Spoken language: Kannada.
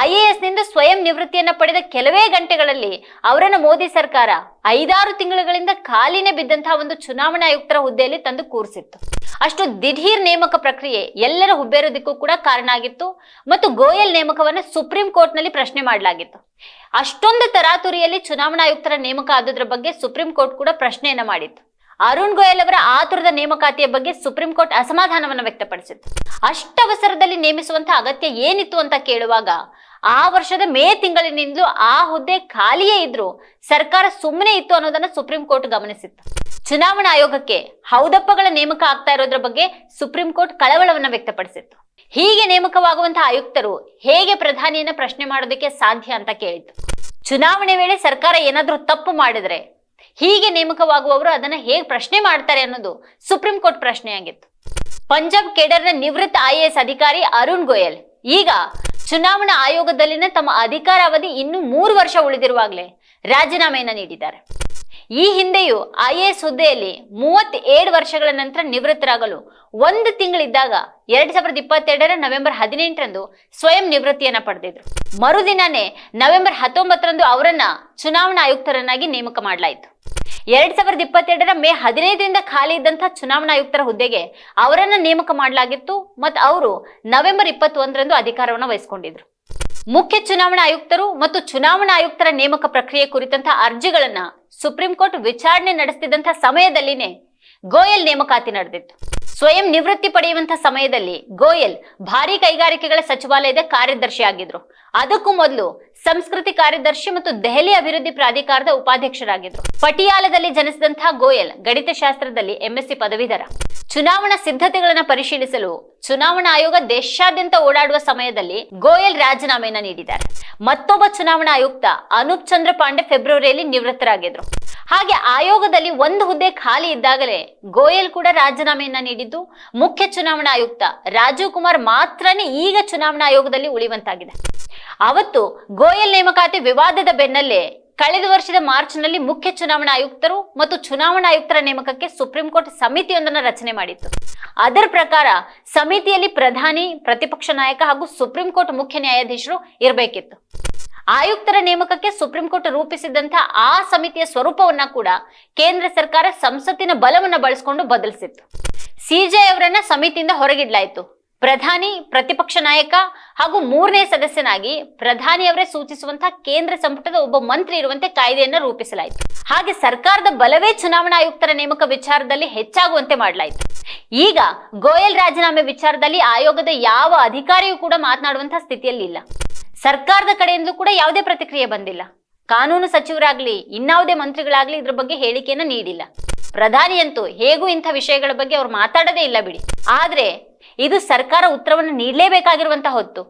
IAS ನಿಂದ ಸ್ವಯಂ ನಿವೃತ್ತಿಯನ್ನ ಪಡೆದ ಕೆಲವೇ ಗಂಟೆಗಳಲ್ಲಿ ಅವರನ್ನ ಮೋದಿ ಸರ್ಕಾರ 5-6 ತಿಂಗಳುಗಳಿಂದ ಖಾಲಿನೇ ಬಿದ್ದಂತಹ ಒಂದು ಚುನಾವಣಾ ಆಯುಕ್ತರ ಹುದ್ದೆಯಲ್ಲಿ ತಂದು ಕೂರಿಸಿತ್ತು. ಅಷ್ಟು ದಿಢೀರ್ ನೇಮಕ ಪ್ರಕ್ರಿಯೆ ಎಲ್ಲರ ಹುಬ್ಬೇರೋದಕ್ಕೂ ಕೂಡ ಕಾರಣ ಆಗಿತ್ತು ಮತ್ತು ಗೋಯಲ್ ನೇಮಕವನ್ನ ಸುಪ್ರೀಂ ಕೋರ್ಟ್ ನಲ್ಲಿ ಪ್ರಶ್ನೆ ಮಾಡಲಾಗಿತ್ತು. ಅಷ್ಟೊಂದು ತರಾತುರಿಯಲ್ಲಿ ಚುನಾವಣಾ ಆಯುಕ್ತರ ನೇಮಕ ಆದದ್ರ ಬಗ್ಗೆ ಸುಪ್ರೀಂ ಕೋರ್ಟ್ ಕೂಡ ಪ್ರಶ್ನೆಯನ್ನ ಮಾಡಿತ್ತು. ಅರುಣ್ ಗೋಯಲ್ ಅವರ ಆತುರದ ನೇಮಕಾತಿಯ ಬಗ್ಗೆ ಸುಪ್ರೀಂ ಕೋರ್ಟ್ ಅಸಮಾಧಾನವನ್ನು ವ್ಯಕ್ತಪಡಿಸಿತ್ತು. ಅಷ್ಟವಸರದಲ್ಲಿ ನೇಮಿಸುವಂತಹ ಅಗತ್ಯ ಏನಿತ್ತು ಅಂತ ಕೇಳುವಾಗ ಆ ವರ್ಷದ ಮೇ ತಿಂಗಳಿನಿಂದಲೂ ಆ ಹುದ್ದೆ ಖಾಲಿಯೇ ಇದ್ರು ಸರ್ಕಾರ ಸುಮ್ಮನೆ ಇತ್ತು ಅನ್ನೋದನ್ನ ಸುಪ್ರೀಂ ಕೋರ್ಟ್ ಗಮನಿಸಿತ್ತು. ಚುನಾವಣಾ ಆಯೋಗಕ್ಕೆ ಹೌದಪ್ಪಗಳ ನೇಮಕ ಆಗ್ತಾ ಇರೋದ್ರ ಬಗ್ಗೆ ಸುಪ್ರೀಂ ಕೋರ್ಟ್ ಕಳವಳವನ್ನ ವ್ಯಕ್ತಪಡಿಸಿತ್ತು. ಹೀಗೆ ನೇಮಕವಾಗುವಂತಹ ಆಯುಕ್ತರು ಹೇಗೆ ಪ್ರಧಾನಿಯನ್ನ ಪ್ರಶ್ನೆ ಮಾಡೋದಕ್ಕೆ ಸಾಧ್ಯ ಅಂತ ಕೇಳಿತ್ತು. ಚುನಾವಣೆ ವೇಳೆ ಸರ್ಕಾರ ಏನಾದ್ರೂ ತಪ್ಪು ಮಾಡಿದ್ರೆ ಹೀಗೆ ನೇಮಕವಾಗುವವರು ಅದನ್ನ ಹೇಗೆ ಪ್ರಶ್ನೆ ಮಾಡ್ತಾರೆ ಅನ್ನೋದು ಸುಪ್ರೀಂ ಕೋರ್ಟ್ ಪ್ರಶ್ನೆಯಾಗಿತ್ತು. ಪಂಜಾಬ್ ಕೇಡರ್ನ ನಿವೃತ್ತ IAS ಅಧಿಕಾರಿ ಅರುಣ್ ಗೋಯಲ್ ಈಗ ಚುನಾವಣಾ ಆಯೋಗದಲ್ಲಿನ ತಮ್ಮ ಅಧಿಕಾರಾವಧಿ ಇನ್ನು 3 ವರ್ಷ ಉಳಿದಿರುವಾಗಲೇ ರಾಜೀನಾಮೆಯನ್ನ ನೀಡಿದ್ದಾರೆ. ಈ ಹಿಂದೆಯೂ IAS ಹುದ್ದೆಯಲ್ಲಿ 37 ವರ್ಷಗಳ ನಂತರ ನಿವೃತ್ತರಾಗಲು 1 ತಿಂಗಳಿದ್ದಾಗ 2022 ನವೆಂಬರ್ 18ರಂದು ಸ್ವಯಂ ನಿವೃತ್ತಿಯನ್ನ ಪಡೆದಿದ್ರು. ಮರುದಿನನೇ ನವೆಂಬರ್ 19ರಂದು ಅವರನ್ನ ಚುನಾವಣಾ ಆಯುಕ್ತರನ್ನಾಗಿ ನೇಮಕ ಮಾಡಲಾಯಿತು. 2022 ಮೇ 15ರಿಂದ ಖಾಲಿ ಇದ್ದಂತಹ ಚುನಾವಣಾ ಆಯುಕ್ತರ ಹುದ್ದೆಗೆ ಅವರನ್ನ ನೇಮಕ ಮಾಡಲಾಗಿತ್ತು ಮತ್ತು ಅವರು ನವೆಂಬರ್ 21ರಂದು ಅಧಿಕಾರವನ್ನು ವಹಿಸಿಕೊಂಡಿದ್ರು. ಮುಖ್ಯ ಚುನಾವಣಾ ಆಯುಕ್ತರು ಮತ್ತು ಚುನಾವಣಾ ಆಯುಕ್ತರ ನೇಮಕ ಪ್ರಕ್ರಿಯೆ ಕುರಿತಂತಹ ಅರ್ಜಿಗಳನ್ನ ಸುಪ್ರೀಂ ಕೋರ್ಟ್ ವಿಚಾರಣೆ ನಡೆಸುತ್ತಿದ್ದಂತಹ ಸಮಯದಲ್ಲಿನೇ ಗೋಯಲ್ ನೇಮಕಾತಿ ನಡೆದಿತ್ತು. ಸ್ವಯಂ ನಿವೃತ್ತಿ ಪಡೆಯುವಂತಹ ಸಮಯದಲ್ಲಿ ಗೋಯಲ್ ಭಾರಿ ಕೈಗಾರಿಕೆಗಳ ಸಚಿವಾಲಯದ ಕಾರ್ಯದರ್ಶಿ ಆಗಿದ್ರು. ಅದಕ್ಕೂ ಮೊದಲು ಸಂಸ್ಕೃತಿ ಕಾರ್ಯದರ್ಶಿ ಮತ್ತು ದೆಹಲಿ ಅಭಿವೃದ್ಧಿ ಪ್ರಾಧಿಕಾರದ ಉಪಾಧ್ಯಕ್ಷರಾಗಿದ್ರು. ಪಟಿಯಾಲದಲ್ಲಿ ಜನಿಸಿದಂತಹ ಗೋಯಲ್ ಗಣಿತಶಾಸ್ತ್ರದಲ್ಲಿ MSc ಪದವೀಧರ. ಚುನಾವಣಾ ಸಿದ್ಧತೆಗಳನ್ನು ಪರಿಶೀಲಿಸಲು ಚುನಾವಣಾ ಆಯೋಗ ದೇಶಾದ್ಯಂತ ಓಡಾಡುವ ಸಮಯದಲ್ಲಿ ಗೋಯಲ್ ರಾಜೀನಾಮೆಯನ್ನ ನೀಡಿದ್ದಾರೆ. ಮತ್ತೊಬ್ಬ ಚುನಾವಣಾ ಆಯುಕ್ತ ಅನೂಪ್ ಚಂದ್ರ ಪಾಂಡೆ ಫೆಬ್ರವರಿಯಲ್ಲಿ ನಿವೃತ್ತರಾಗಿದ್ರು. ಹಾಗೆ ಆಯೋಗದಲ್ಲಿ 1 ಹುದ್ದೆ ಖಾಲಿ ಇದ್ದಾಗಲೇ ಗೋಯಲ್ ಕೂಡ ರಾಜೀನಾಮೆಯನ್ನ ನೀಡಿದ್ದು ಮುಖ್ಯ ಚುನಾವಣಾ ಆಯುಕ್ತ ರಾಜೀವ್ ಕುಮಾರ್ ಮಾತ್ರನೇ ಈಗ ಚುನಾವಣಾ ಆಯೋಗದಲ್ಲಿ ಉಳಿಯುವಂತಾಗಿದೆ. ಅವತ್ತು ಗೋಯಲ್ ನೇಮಕಾತಿ ವಿವಾದದ ಬೆನ್ನಲ್ಲೇ ಕಳೆದ ವರ್ಷದ ಮಾರ್ಚ್ನಲ್ಲಿ ಮುಖ್ಯ ಚುನಾವಣಾ ಆಯುಕ್ತರು ಮತ್ತು ಚುನಾವಣಾ ಆಯುಕ್ತರ ನೇಮಕಕ್ಕೆ ಸುಪ್ರೀಂ ಕೋರ್ಟ್ ಸಮಿತಿಯೊಂದನ್ನು ರಚನೆ ಮಾಡಿತ್ತು. ಅದರ ಪ್ರಕಾರ ಸಮಿತಿಯಲ್ಲಿ ಪ್ರಧಾನಿ, ಪ್ರತಿಪಕ್ಷ ನಾಯಕ ಹಾಗೂ ಸುಪ್ರೀಂ ಕೋರ್ಟ್ ಮುಖ್ಯ ನ್ಯಾಯಾಧೀಶರು ಇರಬೇಕಿತ್ತು. ಆಯುಕ್ತರ ನೇಮಕಕ್ಕೆ ಸುಪ್ರೀಂ ಕೋರ್ಟ್ ರೂಪಿಸಿದಂತಹ ಆ ಸಮಿತಿಯ ಸ್ವರೂಪವನ್ನ ಕೂಡ ಕೇಂದ್ರ ಸರ್ಕಾರ ಸಂಸತ್ತಿನ ಬಲವನ್ನ ಬಳಸಿಕೊಂಡು ಬದಲಿಸಿತ್ತು. CJI ಅವರನ್ನ ಸಮಿತಿಯಿಂದ ಹೊರಗಿಡಲಾಯಿತು. ಪ್ರಧಾನಿ, ಪ್ರತಿಪಕ್ಷ ನಾಯಕ ಹಾಗೂ 3ನೇ ಸದಸ್ಯನಾಗಿ ಪ್ರಧಾನಿಯವರೇ ಸೂಚಿಸುವಂತಹ ಕೇಂದ್ರ ಸಂಪುಟದ ಒಬ್ಬ ಮಂತ್ರಿ ಇರುವಂತೆ ಕಾಯ್ದೆಯನ್ನ ರೂಪಿಸಲಾಯಿತು. ಹಾಗೆ ಸರ್ಕಾರದ ಬಲವೇ ಚುನಾವಣಾ ಆಯುಕ್ತರ ನೇಮಕ ವಿಚಾರದಲ್ಲಿ ಹೆಚ್ಚಾಗುವಂತೆ ಮಾಡಲಾಯಿತು. ಈಗ ಗೋಯಲ್ ರಾಜೀನಾಮೆ ವಿಚಾರದಲ್ಲಿ ಆಯೋಗದ ಯಾವ ಅಧಿಕಾರಿಯೂ ಕೂಡ ಮಾತನಾಡುವಂತಹ ಸ್ಥಿತಿಯಲ್ಲಿ ಇಲ್ಲ. ಸರ್ಕಾರದ ಕಡೆಯಿಂದಲೂ ಕೂಡ ಯಾವುದೇ ಪ್ರತಿಕ್ರಿಯೆ ಬಂದಿಲ್ಲ. ಕಾನೂನು ಸಚಿವರಾಗ್ಲಿ ಇನ್ನಾವುದೇ ಮಂತ್ರಿಗಳಾಗ್ಲಿ ಇದ್ರ ಬಗ್ಗೆ ಹೇಳಿಕೆಯನ್ನ ನೀಡಿಲ್ಲ. ಪ್ರಧಾನಿಯಂತೂ ಹೇಗೂ ಇಂಥ ವಿಷಯಗಳ ಬಗ್ಗೆ ಅವ್ರು ಮಾತಾಡೋದೇ ಇಲ್ಲ ಬಿಡಿ. ಆದ್ರೆ ಇದು ಸರ್ಕಾರ ಉತ್ತರವನ್ನು ನೀಡಲೇಬೇಕಾಗಿರುವಂತಹ ಹೊತ್ತು.